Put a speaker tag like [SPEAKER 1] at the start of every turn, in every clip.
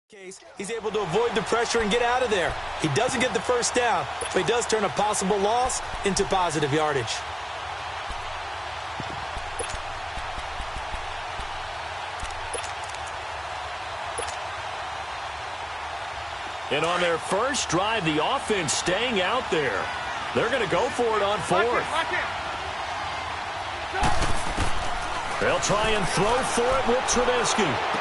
[SPEAKER 1] Case, he's able to avoid the pressure and get out of there. He doesn't get the first down, but he does turn a possible loss into positive yardage.
[SPEAKER 2] And on their first drive, the offense staying out there. They're going to go for it on fourth. They'll try and throw for it with Trubisky.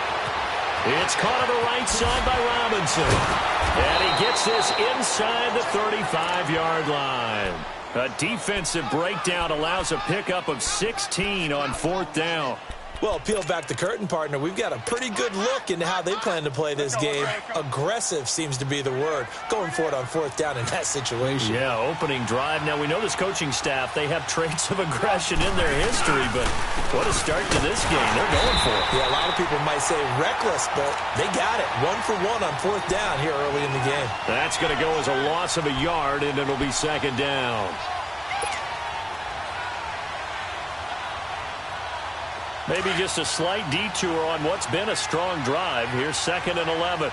[SPEAKER 2] It's caught on the right side by Robinson. And he gets this inside the 35-yard line. A defensive breakdown allows a pickup of 16 on fourth down.
[SPEAKER 1] Well, peel back the curtain, partner. We've got a pretty good look into how they plan to play this game. Aggressive seems to be the word. Going for it on fourth down in that situation.
[SPEAKER 2] Yeah, opening drive. Now, we know this coaching staff, they have traits of aggression in their history, but what a start to this game. They're going for it.
[SPEAKER 1] Yeah, a lot of people might say reckless, but they got it. 1 for 1 on fourth down here early in the game.
[SPEAKER 2] That's going to go as a loss of a yard, and it'll be second down. Maybe just a slight detour on what's been a strong drive. Here's 2nd and 11.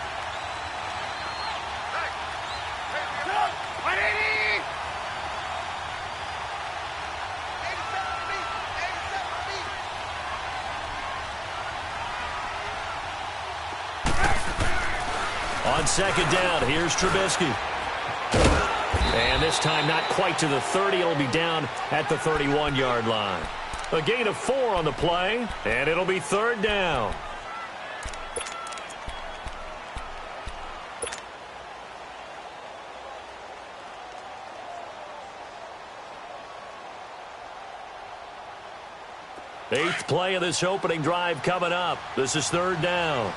[SPEAKER 2] On second down, here's Trubisky. And this time not quite to the 30. It'll be down at the 31-yard line. A gain of 4 on the play, and it'll be third down. Eighth play of this opening drive coming up. This is third down.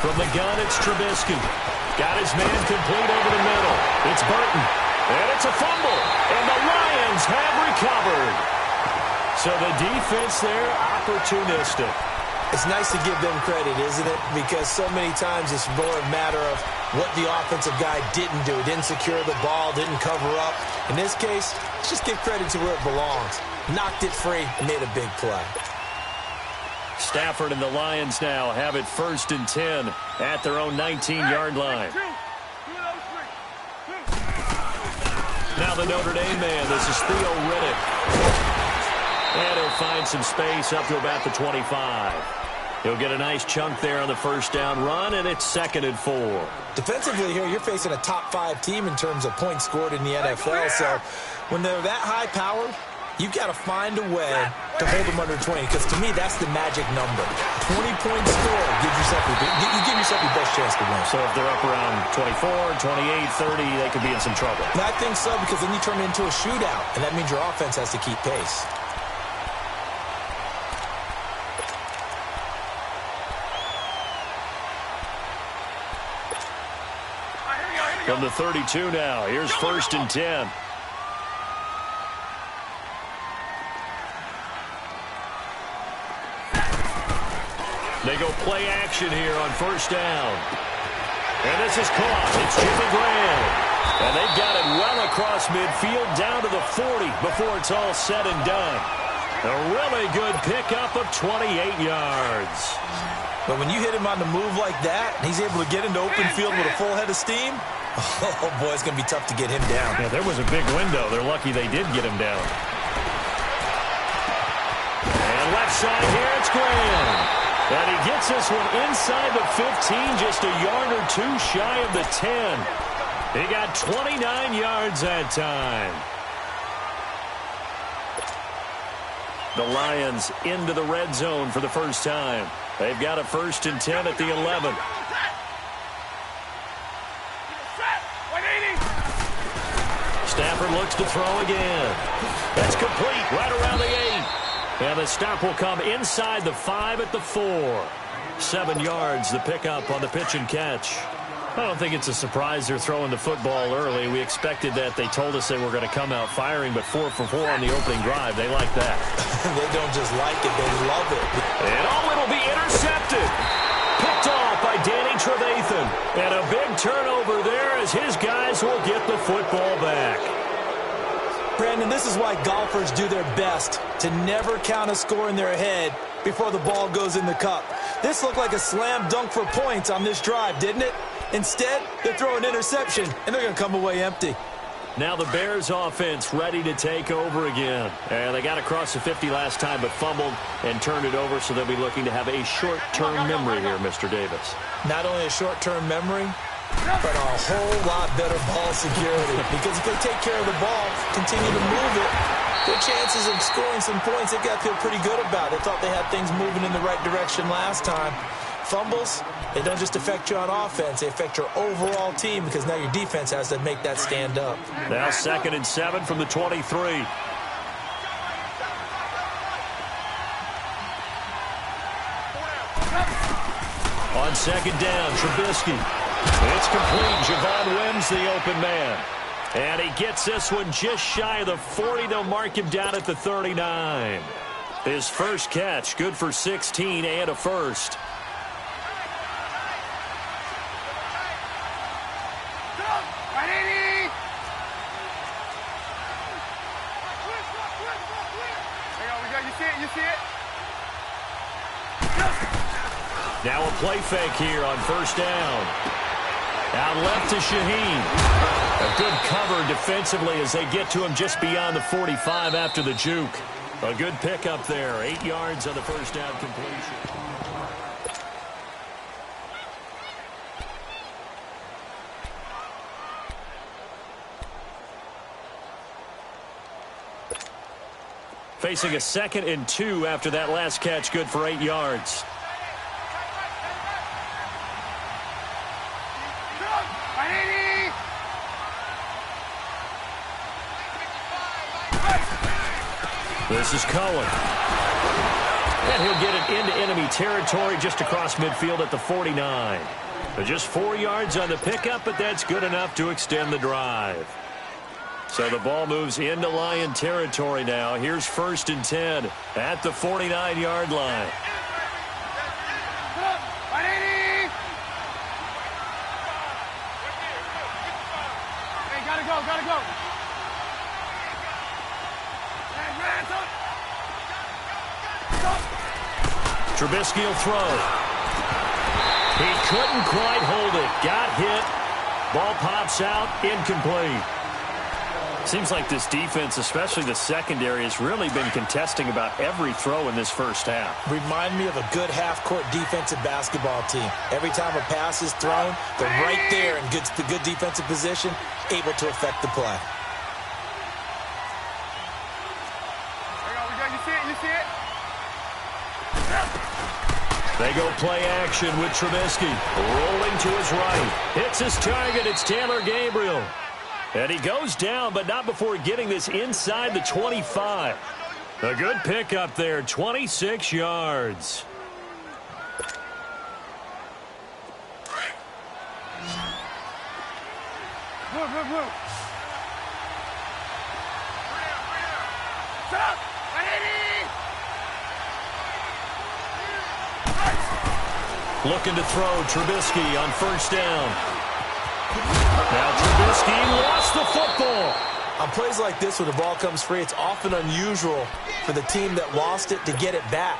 [SPEAKER 2] From the gun, it's Trubisky. Got his man complete over the middle. It's Burton. And it's a fumble. And the Lions have recovered. So the defense there, opportunistic.
[SPEAKER 1] It's nice to give them credit, isn't it? Because so many times it's more a matter of what the offensive guy didn't do. Didn't secure the ball, didn't cover up. In this case, let's just give credit to where it belongs. Knocked it free, made a big play.
[SPEAKER 2] Stafford and the Lions now have it 1st and 10 at their own 19-yard line. Now the Notre Dame man, this is Theo Riddick. And he'll find some space up to about the 25. He'll get a nice chunk there on the first down run, and it's 2nd and 4.
[SPEAKER 1] Defensively here, you're facing a top 5 team in terms of points scored in the NFL. So when they're that high powered, you've got to find a way to hold them under 20, because to me, that's the magic number. 20 points scored gives yourself you give yourself your best chance to win.
[SPEAKER 2] So if they're up around 24, 28, 30, they could be in some trouble.
[SPEAKER 1] And I think so, because then you turn it into a shootout, and that means your offense has to keep pace.
[SPEAKER 2] From the 32 now, here's 1st and 10. They go play action here on first down. And this is caught. It's Jimmy Graham. And they've got it well across midfield down to the 40 before it's all said and done. A really good pickup of 28 yards.
[SPEAKER 1] But when you hit him on the move like that, and he's able to get into open field with a full head of steam, oh boy, it's going to be tough to get him down.
[SPEAKER 2] Yeah, there was a big window. They're lucky they did get him down. And left side here, it's Graham. And he gets this one inside the 15, just a yard or 2 shy of the 10. He got 29 yards that time. The Lions into the red zone for the first time. They've got a 1st and 10 at the 11. Stafford looks to throw again. That's complete right around the 8. And the stop will come inside the 5 at the 4. 7 yards, the pickup on the pitch and catch. I don't think it's a surprise they're throwing the football early. We expected that. They told us they were going to come out firing, but 4 for 4 on the opening drive. They like that.
[SPEAKER 1] They don't just like it, they love it.
[SPEAKER 2] And it'll be intercepted. Picked off by Danny Trevathan. And a big turnover there as his guys will get the football back.
[SPEAKER 1] Brandon, this is why golfers do their best to never count a score in their head before the ball goes in the cup. This looked like a slam dunk for points on this drive, didn't it? Instead, they throw an interception, and they're going to come away empty.
[SPEAKER 2] Now the Bears offense ready to take over again. They got across the 50 last time but fumbled and turned it over, so they'll be looking to have a short-term memory here, Mr. Davis.
[SPEAKER 1] Not only a short-term memory, but a whole lot better ball security. Because if they take care of the ball, continue to move it, their chances of scoring some points, they've got to feel pretty good about. They thought they had things moving in the right direction last time. Fumbles, they don't just affect you on offense, they affect your overall team because now your defense has to make that stand up.
[SPEAKER 2] Now 2nd and 7 from the 23. On 2nd down, Trubisky. It's complete. Javon Wims, the open man. And he gets this one just shy of the 40. They'll mark him down at the 39. His first catch, good for 16 and a first. Now a play fake here on 1st down. Out left to Shaheen. A good cover defensively as they get to him just beyond the 45 after the juke. A good pickup there. 8 yards on the 1st down completion. Facing a 2nd and 2 after that last catch, good for 8 yards. This is Cohen. And he'll get it into enemy territory just across midfield at the 49. So just 4 yards on the pickup, but that's good enough to extend the drive. So the ball moves into Lion territory now. Here's 1st and 10 at the 49-yard line.
[SPEAKER 3] Hey, gotta go.
[SPEAKER 2] Trubisky will throw. He couldn't quite hold it. Got hit. Ball pops out. Incomplete. Seems like this defense, especially the secondary, has really been contesting about every throw in this first half.
[SPEAKER 1] Remind me of a good half-court defensive basketball team. Every time a pass is thrown, they're right there in good defensive position, able to affect the play.
[SPEAKER 3] You see it?
[SPEAKER 2] They go play action with Trubisky. Rolling to his right. Hits his target. It's Taylor Gabriel. And he goes down, but not before getting this inside the 25. A good pickup there, 26 yards.
[SPEAKER 3] Move. Stop!
[SPEAKER 2] Looking to throw Trubisky on 1st down. Now Trubisky lost the football.
[SPEAKER 1] On plays like this where the ball comes free, it's often unusual for the team that lost it to get it back.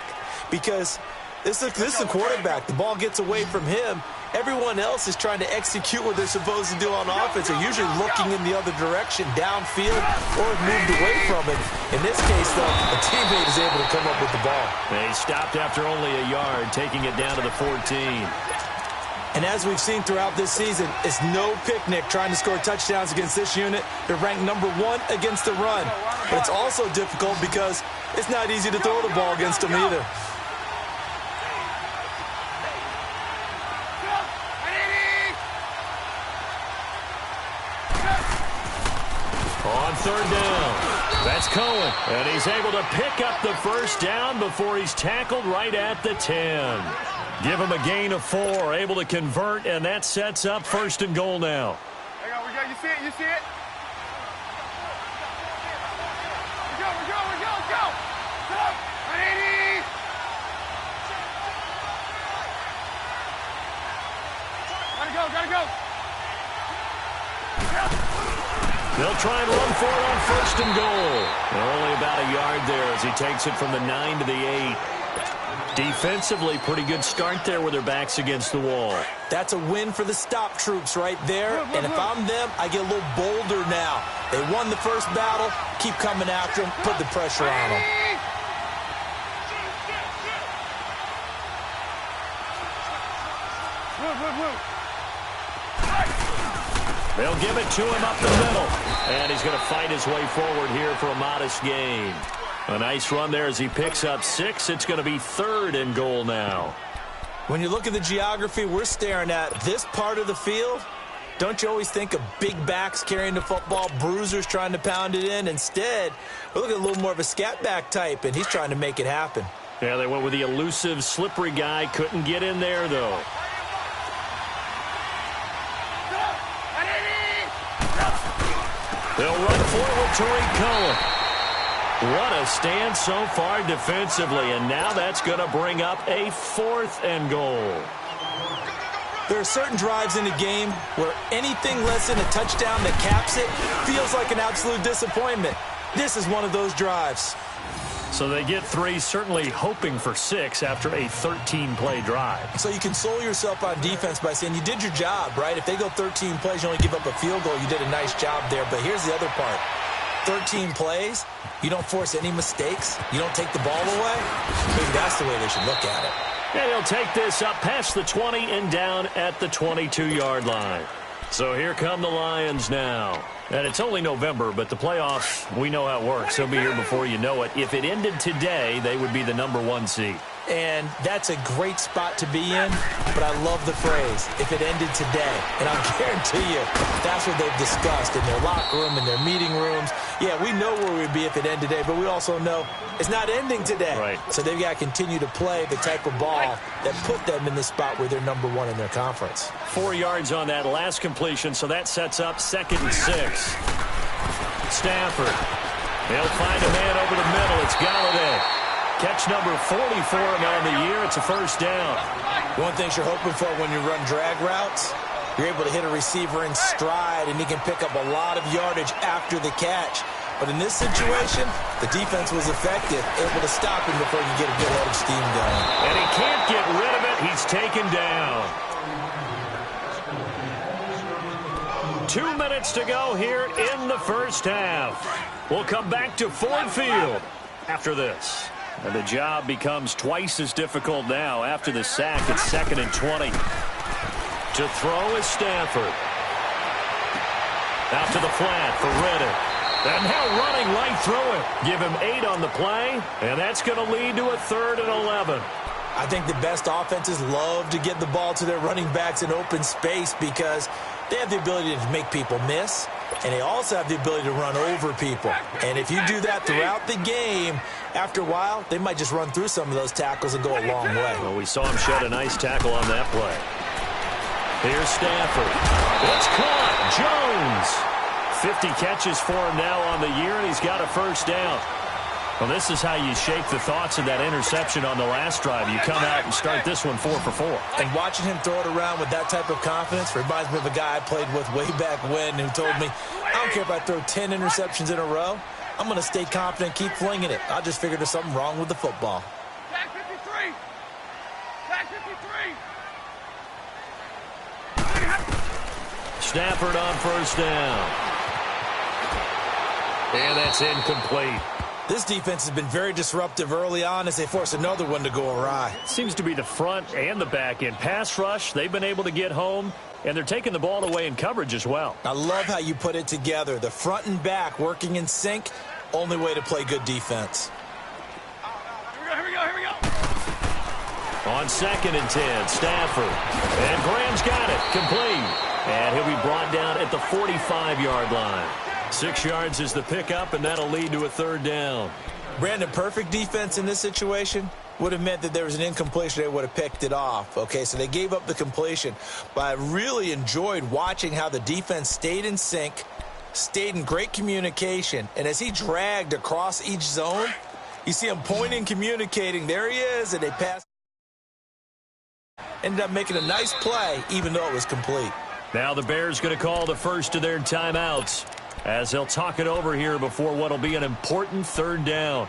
[SPEAKER 1] Because this is a quarterback. The ball gets away from him. Everyone else is trying to execute what they're supposed to do on offense. They're usually looking in the other direction, downfield, or moved away from it. In this case, though, a teammate is able to come up with the ball.
[SPEAKER 2] They stopped after only a yard, taking it down to the 14.
[SPEAKER 1] And as we've seen throughout this season, it's no picnic trying to score touchdowns against this unit. They're ranked number 1 against the run. But it's also difficult because it's not easy to throw the ball against them either.
[SPEAKER 2] On 3rd down, that's Cohen. And he's able to pick up the 1st down before he's tackled right at the 10. Give him a gain of 4, able to convert, and that sets up 1st and goal now.
[SPEAKER 3] We go. You see it? We go. Stop! 180! Gotta go.
[SPEAKER 2] They'll They'll try and run for it on 1st and goal. And only about a yard there as he takes it from the 9 to the 8. Defensively, pretty good start there with their backs against the wall.
[SPEAKER 1] That's a win for the stop troops right there. And if I'm them, I get a little bolder now. They won the first battle. Keep coming after them. Put the pressure on them.
[SPEAKER 2] They'll give it to him up the middle. And he's going to fight his way forward here for a modest gain. A nice run there as he picks up 6. It's going to be 3rd and goal now.
[SPEAKER 1] When you look at the geography we're staring at, this part of the field, don't you always think of big backs carrying the football, bruisers trying to pound it in? Instead, we're looking at a little more of a scat back type, and he's trying to make it happen.
[SPEAKER 2] Yeah, they went with the elusive, slippery guy. Couldn't get in there, though. They'll run forward to Cullen. What a stand so far defensively, and now that's going to bring up a 4th and goal.
[SPEAKER 1] There are certain drives in the game where anything less than a touchdown that caps it feels like an absolute disappointment. This is one of those drives.
[SPEAKER 2] So they get 3, certainly hoping for 6 after a 13-play drive.
[SPEAKER 1] So you console yourself on defense by saying you did your job, right? If they go 13 plays, you only give up a field goal, you did a nice job there. But here's the other part. 13 plays, you don't force any mistakes, you don't take the ball away. Maybe that's the way they should look at it.
[SPEAKER 2] And he'll take this up past the 20 and down at the 22-yard line. So here come the Lions now. And it's only November, but the playoffs, we know how it works. They'll be here before you know it. If it ended today, they would be the #1 seed.
[SPEAKER 1] And that's a great spot to be in, but I love the phrase, if it ended today. And I'll guarantee you, that's what they've discussed in their locker room, in their meeting rooms. Yeah, we know where we'd be if it ended today, but we also know it's not ending today.
[SPEAKER 2] Right.
[SPEAKER 1] So they've got to continue to play the type of ball that put them in the spot where they're #1 in their conference.
[SPEAKER 2] 4 yards on that last completion, so that sets up 2nd and 6. Stafford. They'll find a man over the middle. It's Galladay. Catch number 40 for him on the year. It's a 1st down.
[SPEAKER 1] One thing you're hoping for when you run drag routes, you're able to hit a receiver in stride, and he can pick up a lot of yardage after the catch. But in this situation, the defense was effective, able to stop him before you get a good head of steam going.
[SPEAKER 2] And he can't get rid of it. He's taken down. 2 minutes to go here in the first half. We'll come back to Ford Field after this. And the job becomes twice as difficult now after the sack. It's 2nd and 20. To throw is Stafford. Out to the flat for Reddick. And now running right through it. Give him 8 on the play, and that's going to lead to a 3rd and 11.
[SPEAKER 1] I think the best offenses love to get the ball to their running backs in open space because they have the ability to make people miss, and they also have the ability to run over people. And if you do that throughout the game, after a while, they might just run through some of those tackles and go a long way.
[SPEAKER 2] Well, we saw him shed a nice tackle on that play. Here's Stafford. It's caught. Jones. 50 catches for him now on the year, and he's got a 1st down. Well, this is how you shake the thoughts of that interception on the last drive. You come out and start this one 4 for 4.
[SPEAKER 1] And watching him throw it around with that type of confidence reminds me of a guy I played with way back when who told me, I don't care if I throw 10 interceptions in a row. I'm going to stay confident, keep flinging it. I just figured there's something wrong with the football.
[SPEAKER 3] Tag 53. Tag 53.
[SPEAKER 2] Stafford on 1st down. And that's incomplete.
[SPEAKER 1] This defense has been very disruptive early on as they force another one to go awry.
[SPEAKER 2] Seems to be the front and the back end. Pass rush, they've been able to get home, and they're taking the ball away in coverage as well.
[SPEAKER 1] I love how you put it together. The front and back working in sync, only way to play good defense.
[SPEAKER 3] Here we go.
[SPEAKER 2] On 2nd and 10, Stafford. And Graham's got it, complete. And he'll be brought down at the 45-yard line. 6 yards is the pickup, and that'll lead to a 3rd down.
[SPEAKER 1] Brandon, perfect defense in this situation would have meant that there was an incompletion. They would have picked it off. Okay, so they gave up the completion. But I really enjoyed watching how the defense stayed in sync, stayed in great communication. And as he dragged across each zone, you see him pointing, communicating. There he is, and they passed. Ended up making a nice play, even though it was complete.
[SPEAKER 2] Now the Bears going to call the first of their timeouts. as they'll talk it over here before what will be an important third down.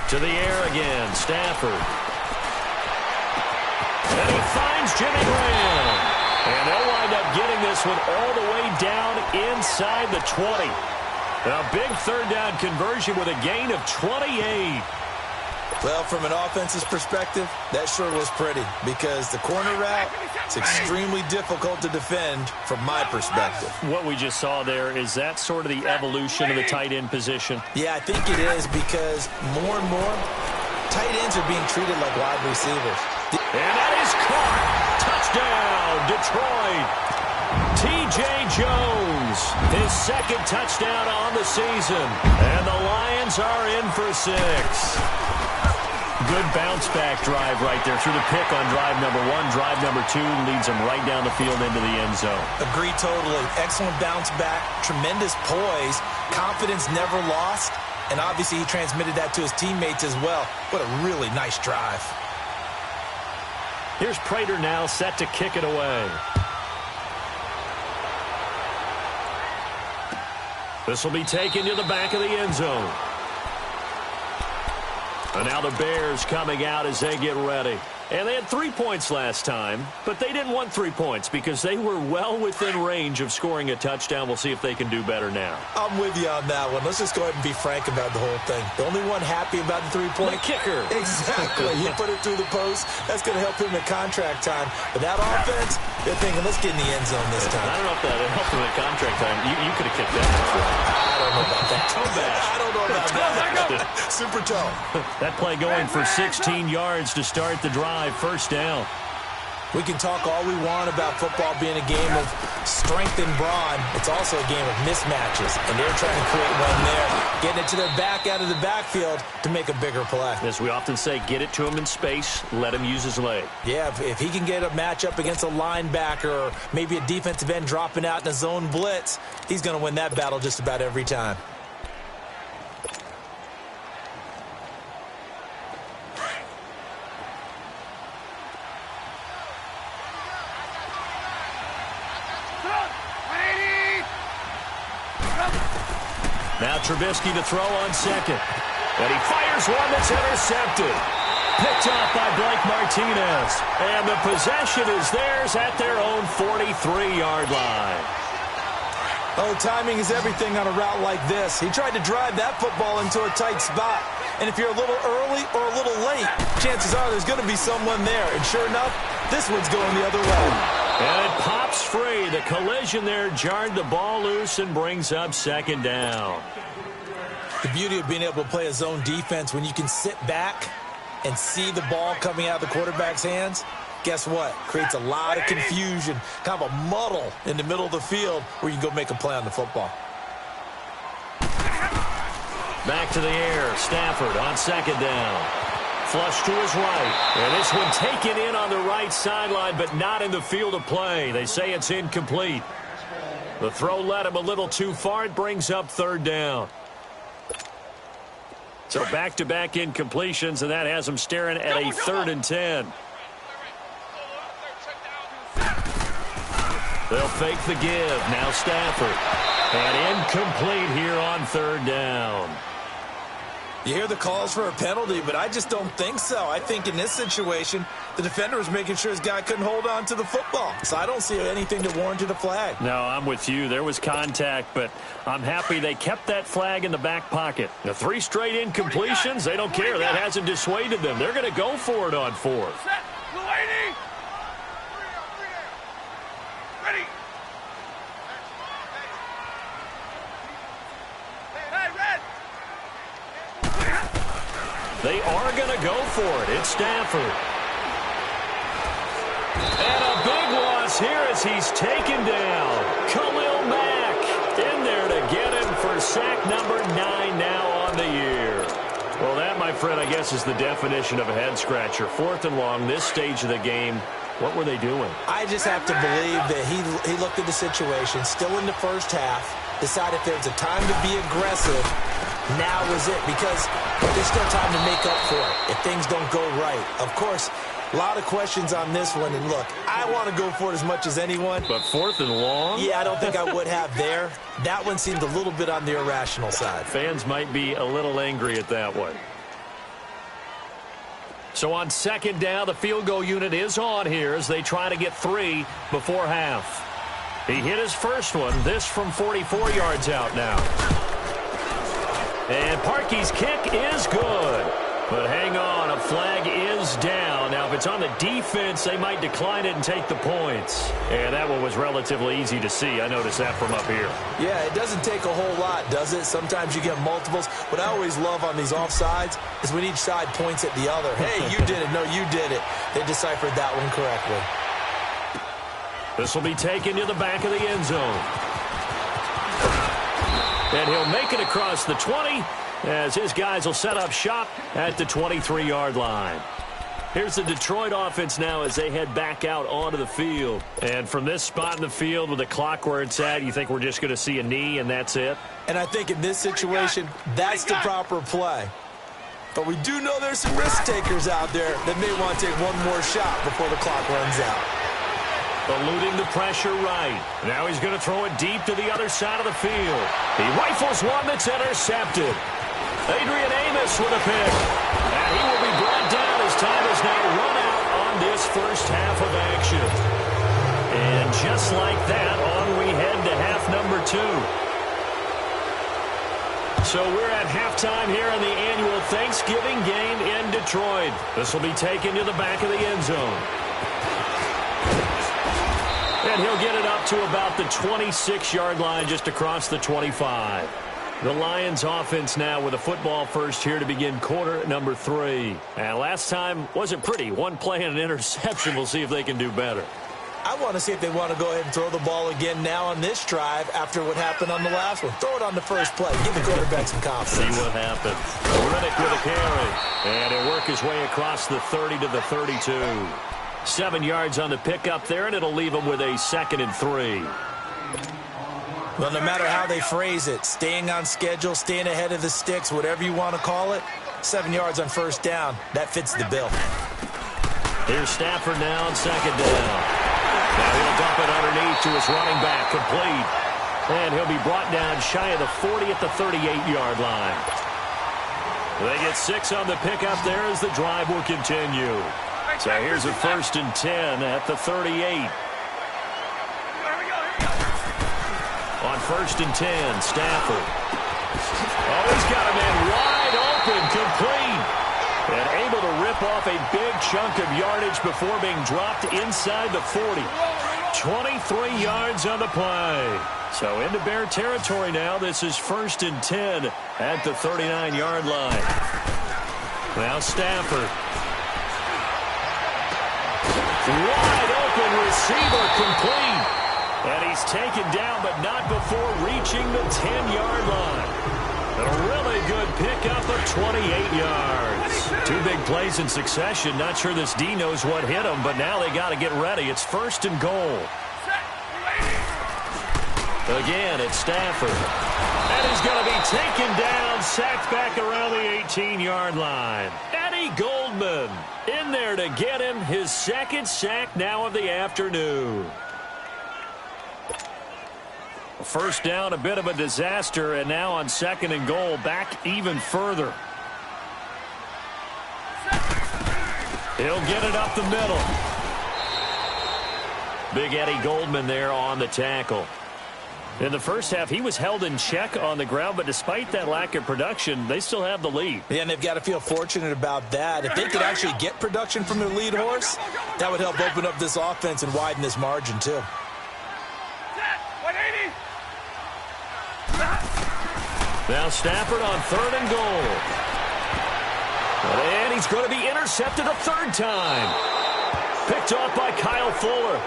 [SPEAKER 2] To the air again, Stafford. And he finds Jimmy Graham. And they'll wind up getting this one all the way down inside the 20. A big third down conversion with a gain of 28.
[SPEAKER 1] Well, from an offense's perspective, that sure was pretty because the corner route is extremely difficult to defend from my perspective.
[SPEAKER 2] What we just saw there, is that sort of the evolution of the tight end position?
[SPEAKER 1] Yeah, I think it is because more and more tight ends are being treated like wide receivers.
[SPEAKER 2] And that is caught. Touchdown, Detroit. T.J. Jones, his second touchdown on the season. And the Lions are in for 6. Good bounce-back drive right there through the pick on drive number 1. Drive number 2 leads them right down the field into the end zone.
[SPEAKER 1] Agree totally. Excellent bounce-back, tremendous poise, confidence never lost, and obviously he transmitted that to his teammates as well. What a really nice drive.
[SPEAKER 2] Here's Prater now set to kick it away. This will be taken to the back of the end zone. And now the Bears coming out as they get ready. And they had 3 points last time, but they didn't want 3 points because they were well within range of scoring a touchdown. We'll see if they can do better now.
[SPEAKER 1] I'm with you on that one. Let's just go ahead and be frank about the whole thing. The only one happy about the 3-point
[SPEAKER 2] kicker.
[SPEAKER 1] Exactly. He put it through the post. That's going to help him in contract time. But that offense, they're thinking, let's get in the end zone this time.
[SPEAKER 2] I don't know if that helped him in contract time. You could have kicked that before.
[SPEAKER 1] I don't know about that.
[SPEAKER 2] Toe bash.
[SPEAKER 1] I don't know about that. Super toe.
[SPEAKER 2] That play going for 16 yards to start the drive. First down.
[SPEAKER 1] We can talk all we want about football being a game of strength and brawn. It's also a game of mismatches, and they're trying to create one there, getting it to their back out of the backfield to make a bigger play.
[SPEAKER 2] As we often say, get it to him in space, let him use his leg.
[SPEAKER 1] Yeah, if he can get a matchup against a linebacker or maybe a defensive end dropping out in a zone blitz, he's going to win that battle just about every time.
[SPEAKER 2] Now Trubisky to throw on second. And he fires one that's intercepted. Picked off by Blake Martinez. And the possession is theirs at their own 43-yard line.
[SPEAKER 1] Oh, timing is everything on a route like this. He tried to drive that football into a tight spot. And if you're a little early or a little late, chances are there's going to be someone there. And sure enough, this one's going the other way.
[SPEAKER 2] And it pops free. The collision there jarred the ball loose and brings up second down.
[SPEAKER 1] The beauty of being able to play a zone defense when you can sit back and see the ball coming out of the quarterback's hands, guess what? Creates a lot of confusion, kind of a muddle in the middle of the field where you can go make a play on the football.
[SPEAKER 2] Back to the air. Stafford on second down. Flush to his right. And this one taken in on the right sideline, but not in the field of play. They say it's incomplete. The throw led him a little too far. It brings up third down. So back-to-back incompletions, and that has him staring at a 3rd and 10. They'll fake the give. Now Stafford. And incomplete here on third down.
[SPEAKER 1] You hear the calls for a penalty, but I just don't think so. I think in this situation, the defender was making sure his guy couldn't hold on to the football. So I don't see anything that warranted a flag.
[SPEAKER 2] No, I'm with you. There was contact, but I'm happy they kept that flag in the back pocket. The 3 straight incompletions, they don't care. That hasn't dissuaded them. They're going to go for it on 4th.
[SPEAKER 3] Ready.
[SPEAKER 2] They are going to go for it. It's Stafford. And a big loss here as he's taken down. Khalil Mack in there to get him for sack number 9 now on the year. Well, that, my friend, I guess is the definition of a head-scratcher. 4th and long, this stage of the game. What were they doing?
[SPEAKER 1] I just have to believe that he looked at the situation, still in the first half, decided if there's a time to be aggressive, Now is it, because there's still time to make up for it if things don't go right. Of course, a lot of questions on this one, and look, I want to go for it as much as anyone.
[SPEAKER 2] But 4th and long?
[SPEAKER 1] Yeah, I don't think I would have there. That one seemed a little bit on the irrational side.
[SPEAKER 2] Fans might be a little angry at that one. So on 2nd down, the field goal unit is on here as they try to get 3 before half. He hit his first one, this from 44 yards out now. And Parkey's kick is good. But hang on, a flag is down. Now, if it's on the defense, they might decline it and take the points. And that one was relatively easy to see. I noticed that from up here.
[SPEAKER 1] Yeah, it doesn't take a whole lot, does it? Sometimes you get multiples. What I always love on these offsides is when each side points at the other. Hey, you did it. No, you did it. They deciphered that one correctly.
[SPEAKER 2] This will be taken to the back of the end zone. And he'll make it across the 20 as his guys will set up shop at the 23-yard line. Here's the Detroit offense now as they head back out onto the field. And from this spot in the field with the clock where it's at, you think we're just going to see a knee and that's it?
[SPEAKER 1] And I think in this situation, that's the proper play. But we do know there's some risk takers out there that may want to take one more shot before the clock runs out.
[SPEAKER 2] Eluding the pressure right. Now he's going to throw it deep to the other side of the field. He rifles one that's intercepted. Adrian Amos with a pick. And he will be brought down as time has now run out on this first half of action. And just like that, on we head to half number 2. So we're at halftime here in the annual Thanksgiving game in Detroit. This will be taken to the back of the end zone. And he'll get it up to about the 26-yard line just across the 25. The Lions offense now with a football first here to begin quarter number 3. And last time wasn't pretty. One play and an interception. We'll see if they can do better.
[SPEAKER 1] I want to see if they want to go ahead and throw the ball again now on this drive after what happened on the last one. Throw it on the first play. Give the quarterback some confidence.
[SPEAKER 2] See what happens. Riddick with a carry. And he'll work his way across the 30 to the 32. 7 yards on the pickup there, and it'll leave him with a 2nd and 3.
[SPEAKER 1] Well, no matter how they phrase it, staying on schedule, staying ahead of the sticks, whatever you want to call it, 7 yards on first down, that fits the bill.
[SPEAKER 2] Here's Stafford now on 2nd down. Now he'll dump it underneath to his running back, complete. And he'll be brought down shy of the 40 at the 38-yard line. They get 6 on the pickup there as the drive will continue. So here's a 1st and 10 at the 38. On 1st and 10, Stafford. Oh, he's got a man wide open, complete. And able to rip off a big chunk of yardage before being dropped inside the 40. 23 yards on the play. So into Bear territory now. This is 1st and 10 at the 39-yard line. Now Stafford. Wide open receiver, complete. And he's taken down, but not before reaching the 10-yard line. A really good pickup of 28 yards. 2 big plays in succession. Not sure this D knows what hit him, but now they got to get ready. It's 1st and goal. Again, it's Stafford. And he's going to be taken down, sacked back around the 18-yard line. Eddie Goldman in there to get him his 2nd sack now of the afternoon. First down, a bit of a disaster, and now on 2nd and goal, back even further. He'll get it up the middle. Big Eddie Goldman there on the tackle. In the first half, he was held in check on the ground, but despite that lack of production, they still have the lead.
[SPEAKER 1] Yeah, and they've got to feel fortunate about that. If they could actually get production from their lead horse, that would help open up this offense and widen this margin, too.
[SPEAKER 2] Now Stafford on 3rd and goal. And he's going to be intercepted a 3rd time. Picked off by Kyle Fuller.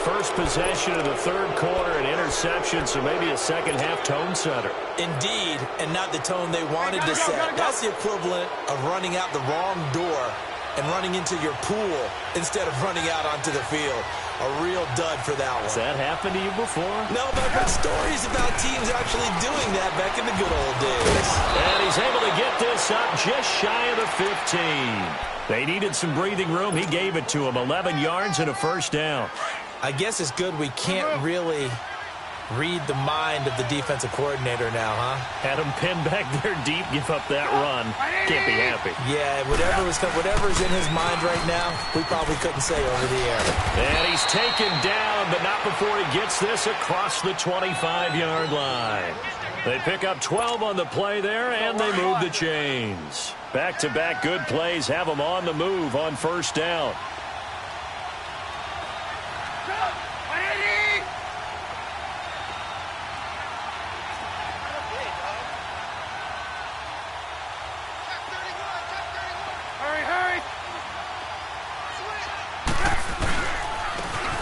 [SPEAKER 2] First possession of the 3rd quarter, an interception, so maybe a second-half tone setter.
[SPEAKER 1] Indeed, and not the tone they wanted to set. That's the equivalent of running out the wrong door and running into your pool instead of running out onto the field. A real dud for that one.
[SPEAKER 2] Has that happened to you before?
[SPEAKER 1] No, but I've heard stories about teams actually doing that back in the good old days.
[SPEAKER 2] And he's able to get this up just shy of the 15. They needed some breathing room. He gave it to them. 11 yards and a first down.
[SPEAKER 1] I guess it's good we can't really read the mind of the defensive coordinator now, huh?
[SPEAKER 2] Had him pinned back there deep, give up that run. Can't be happy.
[SPEAKER 1] Yeah, whatever's in his mind right now, we probably couldn't say over the air.
[SPEAKER 2] And he's taken down, but not before he gets this across the 25-yard line. They pick up 12 on the play there, and they move the chains. Back-to-back good plays have them on the move on first down.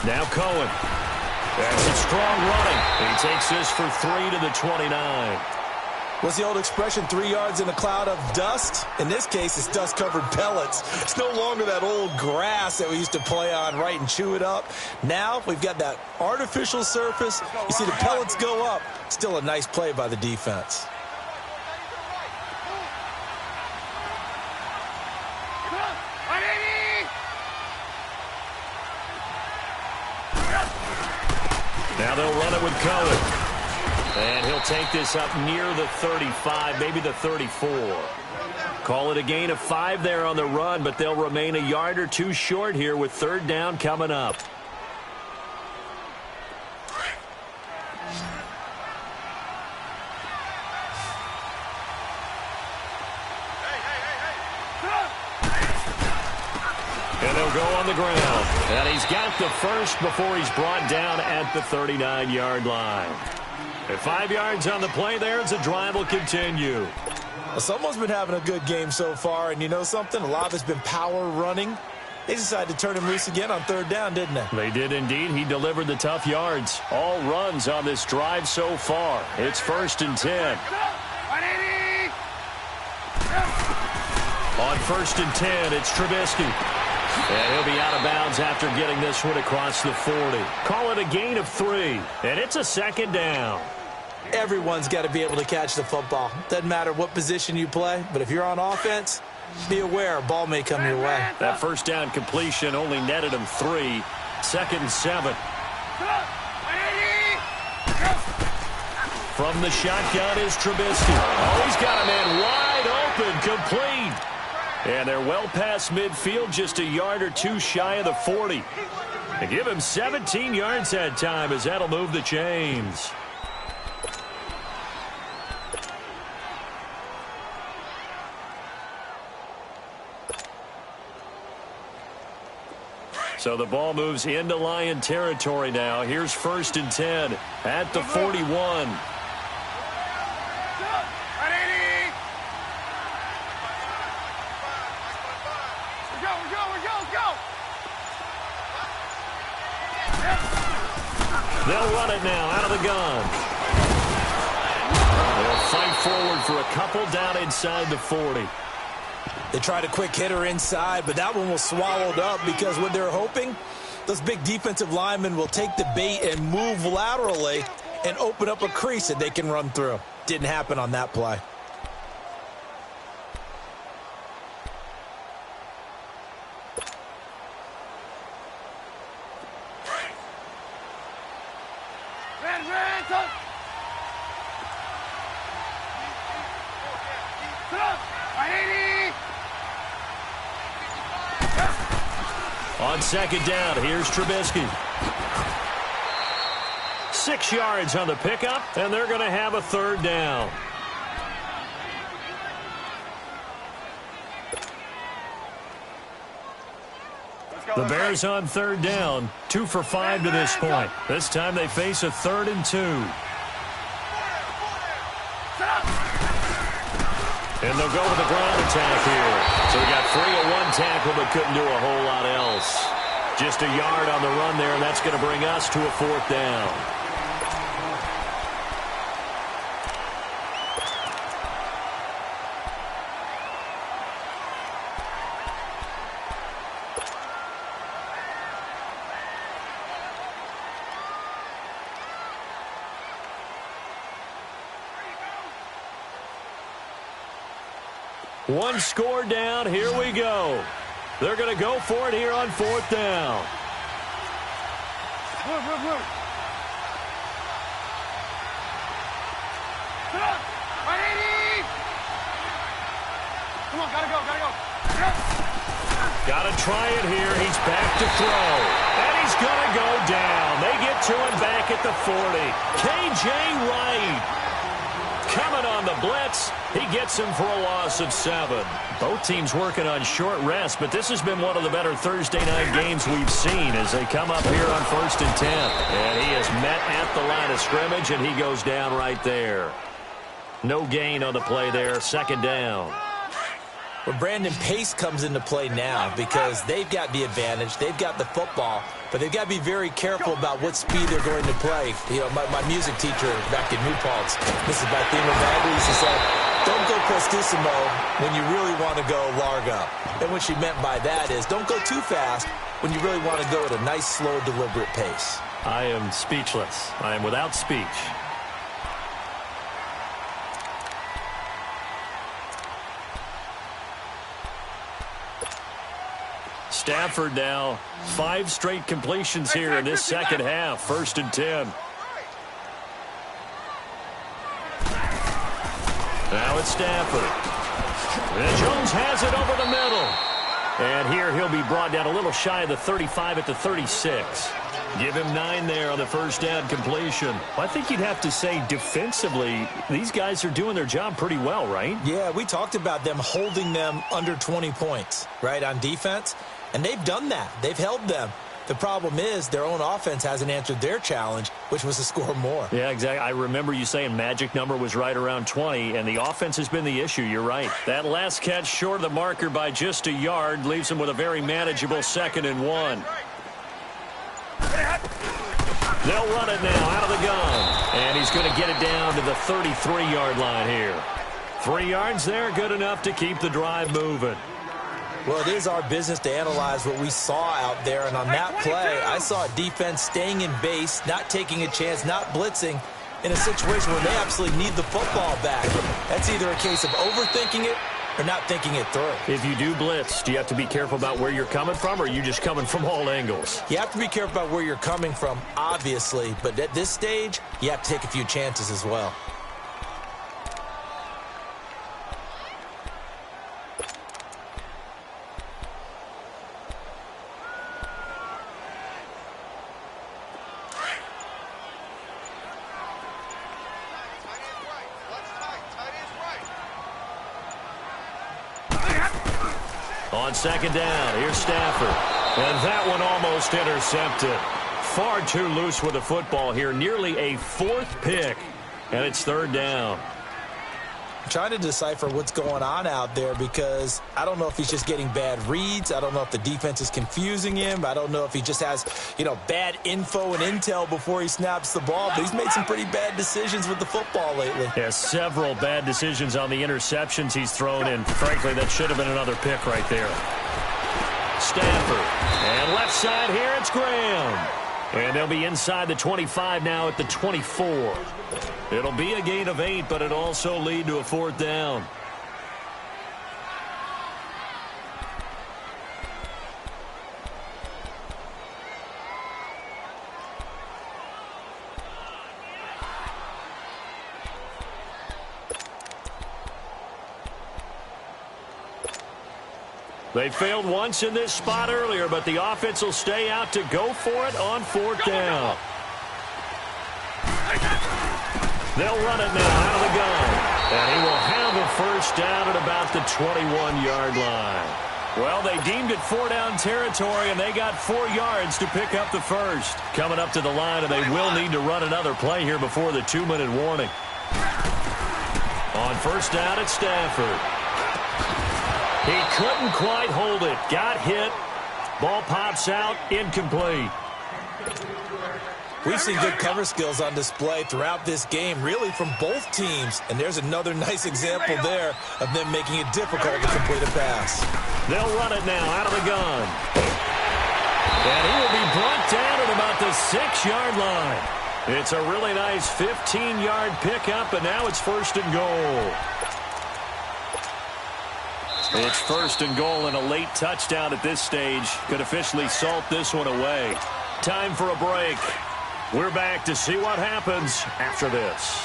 [SPEAKER 2] Now Cohen. That's a strong running. He takes this for 3 to the 29.
[SPEAKER 1] What's the old expression, 3 yards in a cloud of dust? In this case, it's dust-covered pellets. It's no longer that old grass that we used to play on, right, and chew it up. Now we've got that artificial surface. You see the pellets go up. Still a nice play by the defense.
[SPEAKER 2] Now they'll run it with Cohen. And he'll take this up near the 35, maybe the 34. Call it a gain of 5 there on the run, but they'll remain a yard or two short here with third down coming up. And they'll go on the ground. And he's got the first before he's brought down at the 39-yard line. At 5 yards on the play there, as the drive will continue.
[SPEAKER 1] Well, someone's been having a good game so far, and you know something? A lot of it's been power running. They decided to turn him loose again on third down, didn't they?
[SPEAKER 2] They did indeed. He delivered the tough yards. All runs on this drive so far. It's 1st and 10. On 1st and 10, it's Trubisky. And he'll be out of bounds after getting this one across the 40. Call it a gain of 3, and it's a second down.
[SPEAKER 1] Everyone's got to be able to catch the football. Doesn't matter what position you play, but if you're on offense, be aware a ball may come your way.
[SPEAKER 2] That first down completion only netted him 3. 2nd and 7. From the shotgun is Trubisky. Oh, he's got a man wide open, complete. And they're well past midfield, just a yard or two shy of the 40. And give him 17 yards that time, as that'll move the chains. So the ball moves into Lion territory now. Here's 1st and 10 at the 41. They'll run it now out of the gun. They'll fight forward for a couple down inside the 40.
[SPEAKER 1] They tried a quick hitter inside, but that one was swallowed up because what they're hoping, those big defensive linemen will take the bait and move laterally and open up a crease that they can run through. Didn't happen on that play.
[SPEAKER 2] On 2nd down, here's Trubisky. 6 yards on the pickup, and they're going to have a third down. The Bears on third down, 2 for 5 to this point. This time they face a 3rd and 2. And they'll go with the ground attack here. So we got 3 on 1 tackle, but couldn't do a whole lot else. Just a yard on the run there, and that's going to bring us to a 4th down. One score down. Here we go. They're going to go for it here on 4th down.
[SPEAKER 3] Move. Come on, gotta go.
[SPEAKER 2] Gotta try it here. He's back to throw. And he's gonna go down. They get to him back at the 40. K.J. Wright coming on the blitz. He gets him for a loss of 7. Both teams working on short rest, but this has been one of the better Thursday night games we've seen as they come up here on 1st and 10. And he is met at the line of scrimmage, and he goes down right there. No gain on the play there. 2nd down.
[SPEAKER 1] Well, Brandon, pace comes into play now because they've got the advantage. They've got the football, but they've got to be very careful about what speed they're going to play. You know, my music teacher back in New Paltz, Mrs. Bathema Bagley, used to say, don't go prestissimo when you really want to go largo. And what she meant by that is don't go too fast when you really want to go at a nice, slow, deliberate pace.
[SPEAKER 2] I am speechless. I am without speech. Stafford now 5 straight completions here in this 2nd half. 1st and 10. Now it's Stafford. And Jones has it over the middle. And here he'll be brought down a little shy of the 35 at the 36. Give him 9 there on the 1st down completion. I think you'd have to say defensively, these guys are doing their job pretty well, right?
[SPEAKER 1] Yeah, we talked about them holding them under 20 points, right, on defense. And they've done that. They've held them. The problem is their own offense hasn't answered their challenge, which was to score more.
[SPEAKER 2] Yeah, exactly. I remember you saying magic number was right around 20, and the offense has been the issue. You're right. That last catch short of the marker by just a yard leaves them with a very manageable 2nd and 1. They'll run it now out of the gun. And he's going to get it down to the 33-yard line here. 3 yards there, good enough to keep the drive moving.
[SPEAKER 1] Well, it is our business to analyze what we saw out there. And on that play, I saw a defense staying in base, not taking a chance, not blitzing in a situation where they absolutely need the football back. That's either a case of overthinking it or not thinking it through.
[SPEAKER 2] If you do blitz, do you have to be careful about where you're coming from, or are you just coming from all angles?
[SPEAKER 1] You have to be careful about where you're coming from, obviously. But at this stage, you have to take a few chances as well.
[SPEAKER 2] On 2nd down, here's Stafford. And that one almost intercepted. Far too loose with the football here. Nearly a 4th pick. And it's 3rd down.
[SPEAKER 1] I'm trying to decipher what's going on out there because I don't know if he's just getting bad reads. I don't know if the defense is confusing him. I don't know if he just has, bad info and intel before he snaps the ball. But he's made some pretty bad decisions with the football lately.
[SPEAKER 2] Yeah, several bad decisions on the interceptions he's thrown in. Frankly, that should have been another pick right there. Stafford. And left side here, it's Graham. And they'll be inside the 25 now at the 24. It'll be a gain of 8, but it'll also lead to a 4th down. They failed once in this spot earlier, but the offense will stay out to go for it on 4th down. They'll run it now out of the gun. And he will have a 1st down at about the 21-yard line. Well, they deemed it 4-down territory, and they got 4 yards to pick up the 1st. Coming up to the line, and they will need to run another play here before the 2-minute warning. On 1st down, it's Stafford. He couldn't quite hold it. Got hit. Ball pops out. Incomplete.
[SPEAKER 1] We've seen good cover skills on display throughout this game, really from both teams. And there's another nice example there of them making it difficult to complete a pass.
[SPEAKER 2] They'll run it now out of the gun. And he will be brought down at about the 6-yard line. It's a really nice 15-yard pickup, and now it's 1st and goal. It's first and goal, and a late touchdown at this stage could officially salt this one away. Time for a break. We're back to see what happens after this.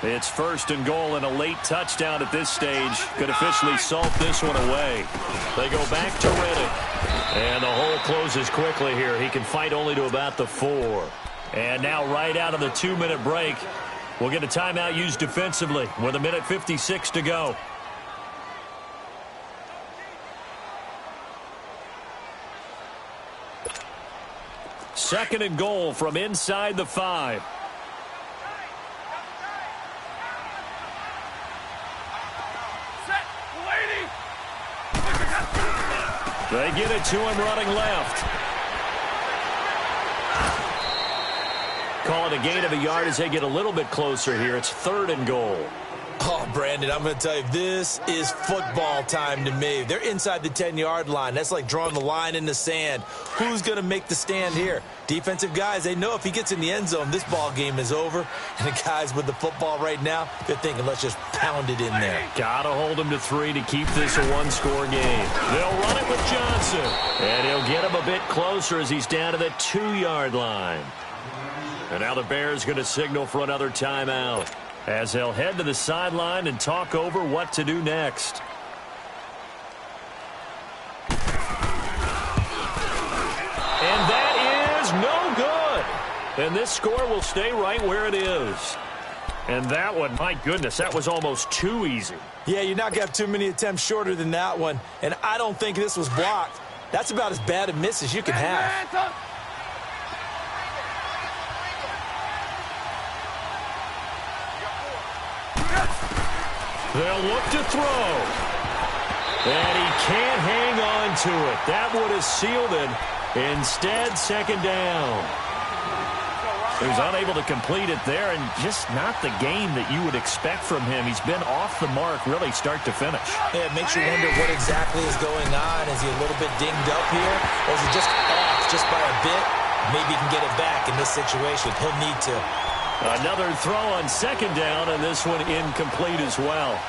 [SPEAKER 2] It's first and goal, and a late touchdown at this stage could officially salt this one away. They go back to Relli. And the hole closes quickly here. He can fight only to about the 4. And now right out of the 2-minute break, we'll get a timeout used defensively with 1:56 to go. Second and goal from inside the 5. They get it to him running left. Call it a gain of a yard as they get a little bit closer here. It's third and goal.
[SPEAKER 1] Oh, Brandon, I'm going to tell you, this is football time to me. They're inside the 10-yard line. That's like drawing the line in the sand. Who's going to make the stand here? Defensive guys, they know if he gets in the end zone, this ball game is over. And the guys with the football right now, they're thinking, let's just pound it in there.
[SPEAKER 2] Got to hold him to 3 to keep this a one-score game. They'll run it with Johnson. And he'll get him a bit closer as he's down to the 2-yard line. And now the Bears going to signal for another timeout, as they'll head to the sideline and talk over what to do next. And that is no good. And this score will stay right where it is. And that one, my goodness, that was almost too easy.
[SPEAKER 1] Yeah, you're not going to have too many attempts shorter than that one. And I don't think this was blocked. That's about as bad a miss as you can have.
[SPEAKER 2] They'll look to throw. And he can't hang on to it. That would have sealed it. Instead, second down. He was unable to complete it there, and just not the game that you would expect from him. He's been off the mark really start to finish.
[SPEAKER 1] Yeah, it makes you wonder what exactly is going on. Is he a little bit dinged up here? Or is he just off just by a bit? Maybe he can get it back in this situation. He'll need to.
[SPEAKER 2] Another throw on second down, and this one incomplete as well.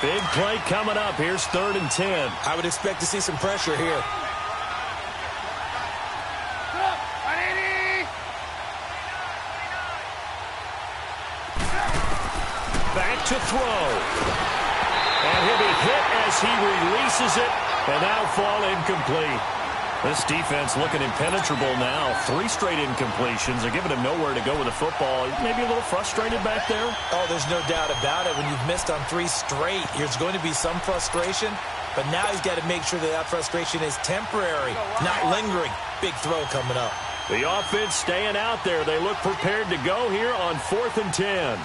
[SPEAKER 2] Big play coming up. Here's 3rd and 10.
[SPEAKER 1] I would expect to see some pressure here.
[SPEAKER 2] Back to throw. And he'll be hit as he releases it, and now fall incomplete. This defense looking impenetrable now. 3 straight incompletions. They're giving him nowhere to go with the football. Maybe a little frustrated back there.
[SPEAKER 1] Oh, there's no doubt about it. When you've missed on 3 straight, there's going to be some frustration. But now he's got to make sure that that frustration is temporary, not lingering. Big throw coming up.
[SPEAKER 2] The offense staying out there. They look prepared to go here on 4th and 10.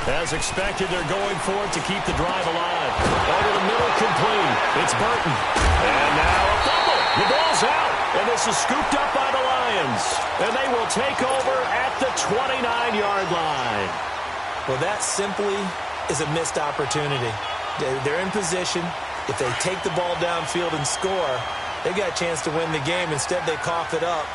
[SPEAKER 2] As expected, they're going for it to keep the drive alive. Over the middle, complete. It's Burton. And now a fumble. The ball's out. And this is scooped up by the Lions. And they will take over at the 29-yard line.
[SPEAKER 1] Well, that simply is a missed opportunity. They're in position. If they take the ball downfield and score, they got a chance to win the game. Instead, they cough it up.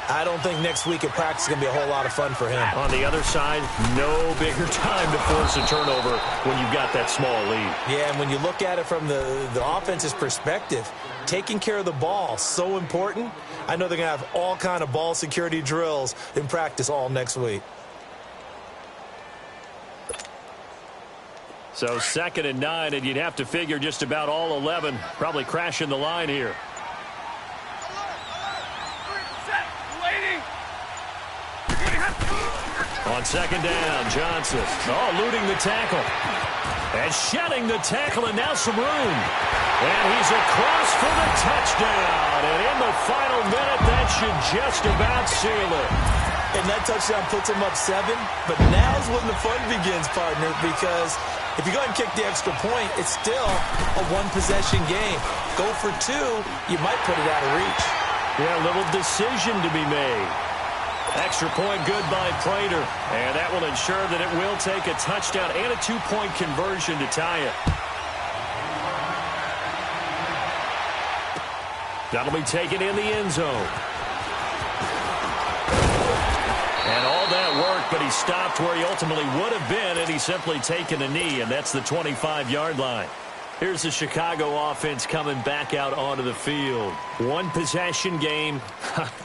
[SPEAKER 1] I don't think next week at practice is going to be a whole lot of fun for him.
[SPEAKER 2] On the other side, no bigger time to force a turnover when you've got that small lead.
[SPEAKER 1] Yeah, and when you look at it from the offense's perspective, taking care of the ball, so important. I know they're going to have all kind of ball security drills in practice all next week.
[SPEAKER 2] So 2nd and 9, and you'd have to figure just about all 11 probably crashing the line here. On 2nd down, Johnson. Oh, eluding the tackle. And shedding the tackle, and now some room. And he's across for the touchdown. And in the final minute, that should just about seal it.
[SPEAKER 1] And that touchdown puts him up 7. But now's when the fun begins, partner, because if you go ahead and kick the extra point, it's still a one-possession game. Go for 2, you might put it out of reach.
[SPEAKER 2] Yeah, a little decision to be made. Extra point good by Prater. And that will ensure that it will take a touchdown and a 2-point conversion to tie it. That'll be taken in the end zone. And all that work, but he stopped where he ultimately would have been had he simply taken a knee, and that's the 25-yard line. Here's the Chicago offense coming back out onto the field. One possession game,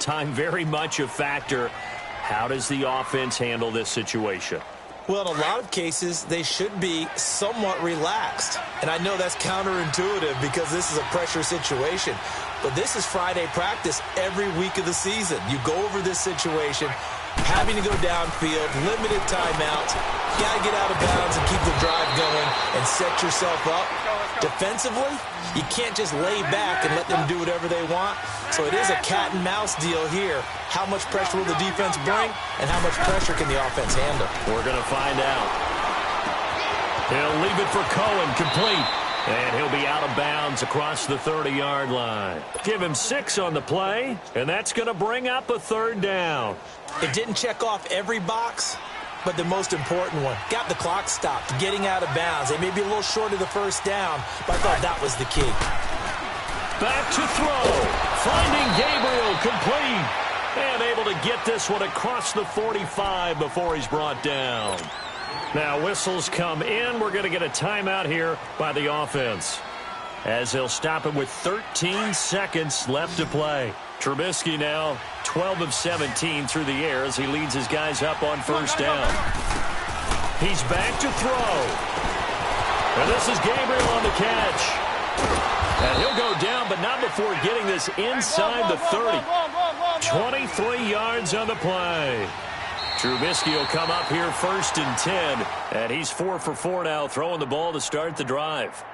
[SPEAKER 2] time very much a factor. How does the offense handle this situation?
[SPEAKER 1] Well, in a lot of cases, they should be somewhat relaxed. And I know that's counterintuitive because this is a pressure situation. But this is Friday practice every week of the season. You go over this situation, having to go downfield, limited timeouts. You got to get out of bounds and keep the drive going and set yourself up. Defensively, you can't just lay back and let them do whatever they want. So it is a cat and mouse deal here. How much pressure will the defense bring, and how much pressure can the offense handle?
[SPEAKER 2] We're going to find out. He'll leave it for Cohen, complete. And he'll be out of bounds across the 30-yard line. Give him 6 on the play, and that's going to bring up a third down.
[SPEAKER 1] It didn't check off every box, but the most important one. Got the clock stopped, getting out of bounds. They may be a little short of the first down, but I thought that was the key.
[SPEAKER 2] Back to throw. Finding Gabriel, complete. And able to get this one across the 45 before he's brought down. Now whistles come in. We're going to get a timeout here by the offense, as they'll stop it with 13 seconds left to play. Trubisky now 12 of 17 through the air as he leads his guys up on first down. He's back to throw. And this is Gabriel on the catch. And he'll go down, but not before getting this inside the 30. 23 yards on the play. Trubisky will come up here 1st and 10. And he's 4 for 4 now, throwing the ball to start the drive.